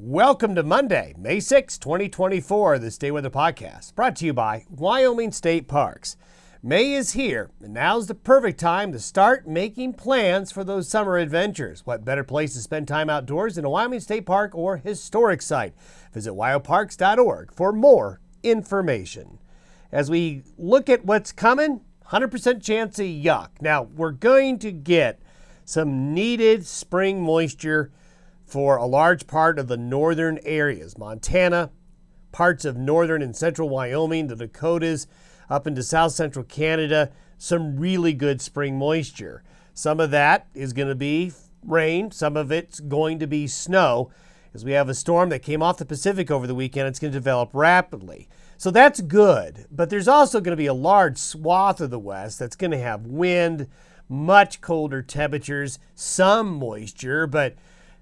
Welcome to Monday, May 6, 2024, this Day Weather Podcast, brought to you by Wyoming State Parks. May is here, and now's the perfect time to start making plans for those summer adventures. What better place to spend time outdoors than a Wyoming State Park or historic site? Visit wyoparks.org for more information. As we look at what's coming, 100% chance of yuck. Now, we're going to get some needed spring moisture for a large part of the northern areas. Montana, parts of northern and central Wyoming, the Dakotas, up into south central Canada, some really good spring moisture. Some of that is going to be rain, some of it's going to be snow. As we have a storm that came off the Pacific over the weekend, it's going to develop rapidly. So that's good, but there's also going to be a large swath of the west that's going to have wind, much colder temperatures, some moisture, but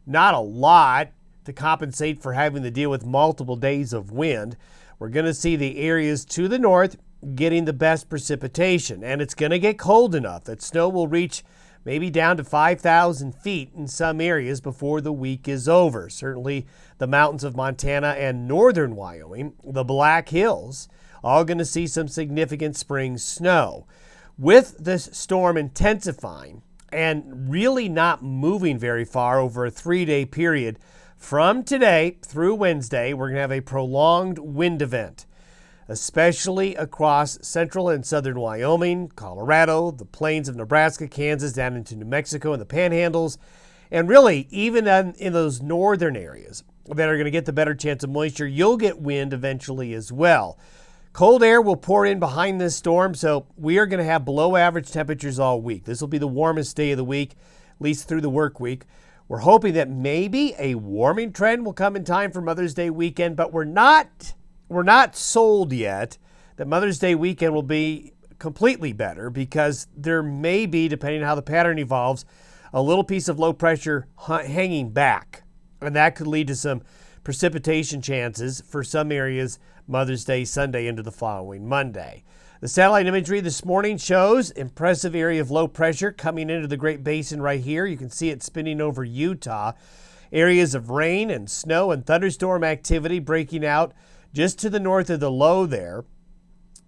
not a lot to compensate for having to deal with multiple days of wind. We're going to see the areas to the north getting the best precipitation, and it's going to get cold enough that snow will reach maybe down to 5,000 feet in some areas before the week is over. Certainly the mountains of Montana and northern Wyoming, the Black Hills, all going to see some significant spring snow. With this storm intensifying and really not moving very far over a 3-day period, from today through Wednesday, we're going to have a prolonged wind event, especially across central and southern Wyoming, Colorado, the plains of Nebraska, Kansas, down into New Mexico and the panhandles, and really even in those northern areas that are going to get the better chance of moisture, you'll get wind eventually as well. Cold air will pour in behind this storm, so we are going to have below average temperatures all week. This will be the warmest day of the week, at least through the work week. We're hoping that maybe a warming trend will come in time for Mother's Day weekend, but we're not sold yet that Mother's Day weekend will be completely better, because there may be, depending on how the pattern evolves, a little piece of low pressure hanging back, and that could lead to some precipitation chances for some areas Mother's Day Sunday into the following Monday. The satellite imagery this morning shows impressive area of low pressure coming into the Great Basin right here. You can see it spinning over Utah. Areas of rain and snow and thunderstorm activity breaking out just to the north of the low there.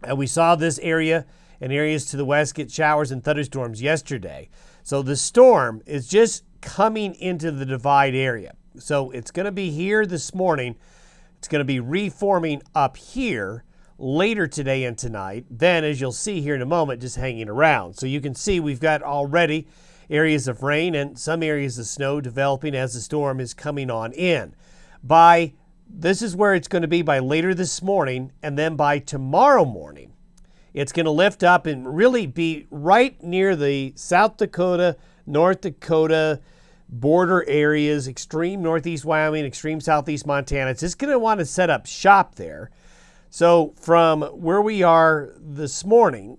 And we saw this area and areas to the west get showers and thunderstorms yesterday. So the storm is just coming into the divide area. So it's going to be here this morning. It's going to be reforming up here later today and tonight. Then, as you'll see here in a moment, just hanging around. So you can see we've got already areas of rain and some areas of snow developing as the storm is coming on in. This is where it's going to be by later this morning, and then by tomorrow morning, it's going to lift up and really be right near the South Dakota, North Dakota border areas, extreme northeast Wyoming, extreme southeast Montana. It's just going to want to set up shop there. So from where we are this morning,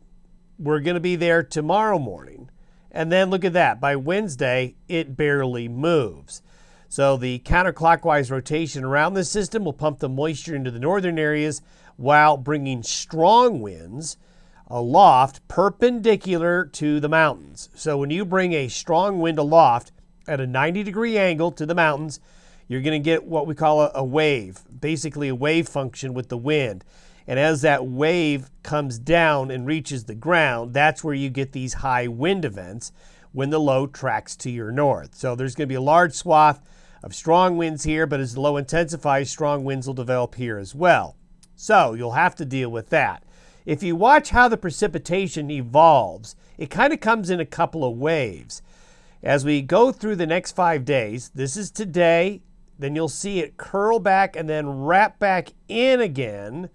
we're going to be there tomorrow morning. And then look at that. By Wednesday, it barely moves. So the counterclockwise rotation around the system will pump the moisture into the northern areas while bringing strong winds aloft perpendicular to the mountains. So when you bring a strong wind aloft at a 90-degree angle to the mountains, you're going to get what we call a wave, basically a wave function with the wind. And as that wave comes down and reaches the ground, that's where you get these high wind events when the low tracks to your north. So there's going to be a large swath of strong winds here, but as the low intensifies, strong winds will develop here as well. So you'll have to deal with that. If you watch how the precipitation evolves, it kind of comes in a couple of waves. As we go through the next 5 days, this is today, then you'll see it curl back and then wrap back in again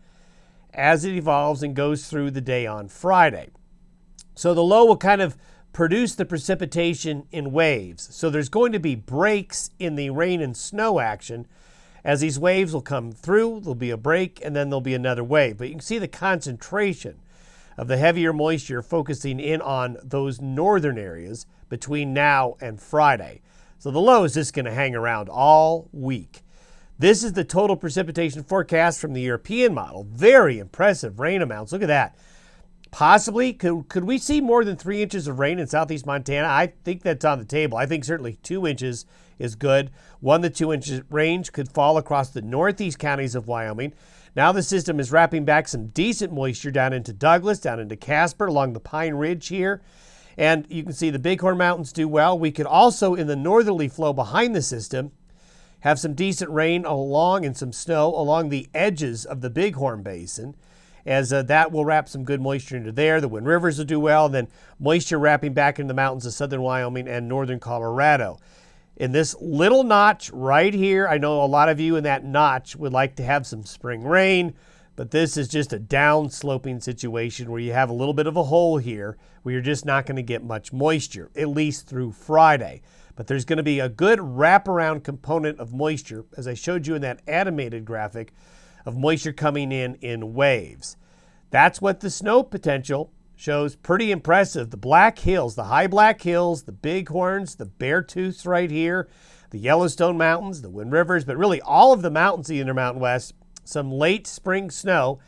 as it evolves and goes through the day on Friday. So the low will kind of produce the precipitation in waves. So there's going to be breaks in the rain and snow action. As these waves will come through, there'll be a break and then there'll be another wave. But you can see the concentration of the heavier moisture focusing in on those northern areas between now and Friday. So the low is just going to hang around all week. This is the total precipitation forecast from the European model. Very impressive rain amounts. Look at that. Possibly, could we see more than 3 inches of rain in southeast Montana? I think that's on the table. I think certainly 2 inches is good. 1 to 2 inches range could fall across the northeast counties of Wyoming. Now the system is wrapping back some decent moisture down into Douglas, down into Casper, along the Pine Ridge here. And you can see the Bighorn Mountains do well. We could also, in the northerly flow behind the system, have some decent rain along and some snow along the edges of the Bighorn Basin, as that will wrap some good moisture into there. The Wind Rivers will do well, and then moisture wrapping back into the mountains of southern Wyoming and northern Colorado. In this little notch right here, I know a lot of you in that notch would like to have some spring rain, but this is just a down-sloping situation where you have a little bit of a hole here where you're just not going to get much moisture, at least through Friday. But there's going to be a good wraparound component of moisture, as I showed you in that animated graphic, of moisture coming in waves. That's what the snow potential shows. Pretty impressive. The Black Hills, the high Black Hills, the Bighorns, the Beartooths right here, the Yellowstone Mountains, the Wind Rivers, but really all of the mountains of the Intermountain West, some late spring snow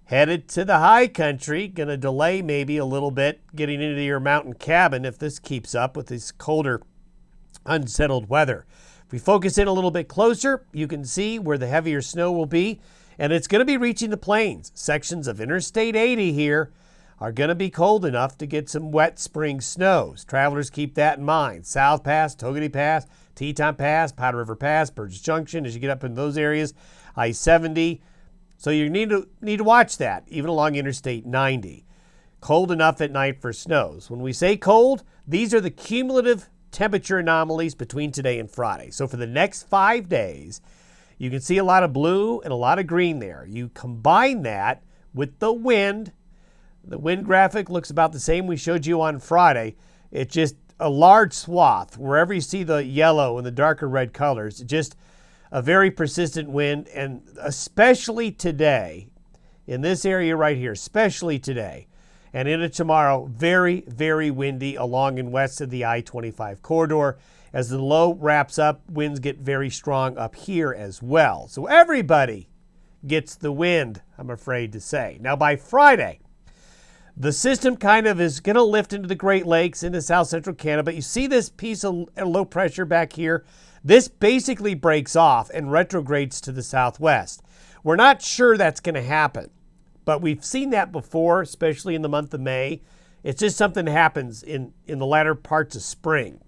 headed to the high country. Going to delay maybe a little bit getting into your mountain cabin if this keeps up with this colder, unsettled weather. If we focus in a little bit closer, you can see where the heavier snow will be, and it's going to be reaching the plains. Sections of Interstate 80 here are going to be cold enough to get some wet spring snows. Travelers keep that in mind. South Pass, Togety Pass, Teton Pass, Powder River Pass, Burgess Junction, as you get up in those areas, I-70. So you need to watch that, even along Interstate 90. Cold enough at night for snows. When we say cold, these are the cumulative temperature anomalies between today and Friday. So for the next 5 days, you can see a lot of blue and a lot of green there. You combine that with the wind. The wind graphic looks about the same we showed you on Friday. It's just a large swath. Wherever you see the yellow and the darker red colors, just a very persistent wind, and especially today, in this area right here, especially today, and into tomorrow, very, very windy along and west of the I-25 corridor. As the low wraps up, winds get very strong up here as well. So everybody gets the wind, I'm afraid to say. Now by Friday, the system kind of is going to lift into the Great Lakes, into south central Canada, but you see this piece of low pressure back here? This basically breaks off and retrogrades to the southwest. We're not sure that's going to happen, but we've seen that before, especially in the month of May. It's just something that happens in the latter parts of spring.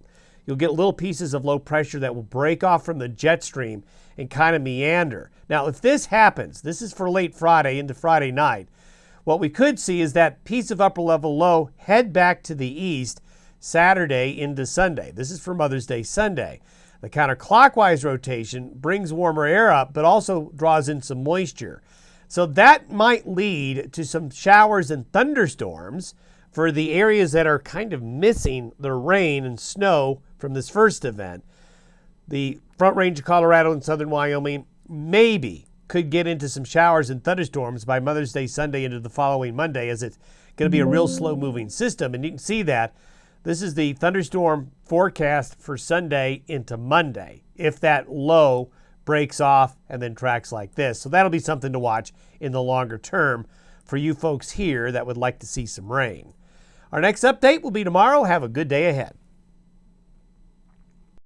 You'll get little pieces of low pressure that will break off from the jet stream and kind of meander. Now, if this happens, this is for late Friday into Friday night, what we could see is that piece of upper level low head back to the east Saturday into Sunday. This is for Mother's Day Sunday. The counterclockwise rotation brings warmer air up, but also draws in some moisture. So that might lead to some showers and thunderstorms for the areas that are kind of missing the rain and snow from this first event. The Front Range of Colorado and southern Wyoming maybe could get into some showers and thunderstorms by Mother's Day Sunday into the following Monday, as it's going to be a real slow-moving system. And you can see that. This is the thunderstorm forecast for Sunday into Monday, if that low breaks off and then tracks like this. So that'll be something to watch in the longer term for you folks here that would like to see some rain. Our next update will be tomorrow. Have a good day ahead.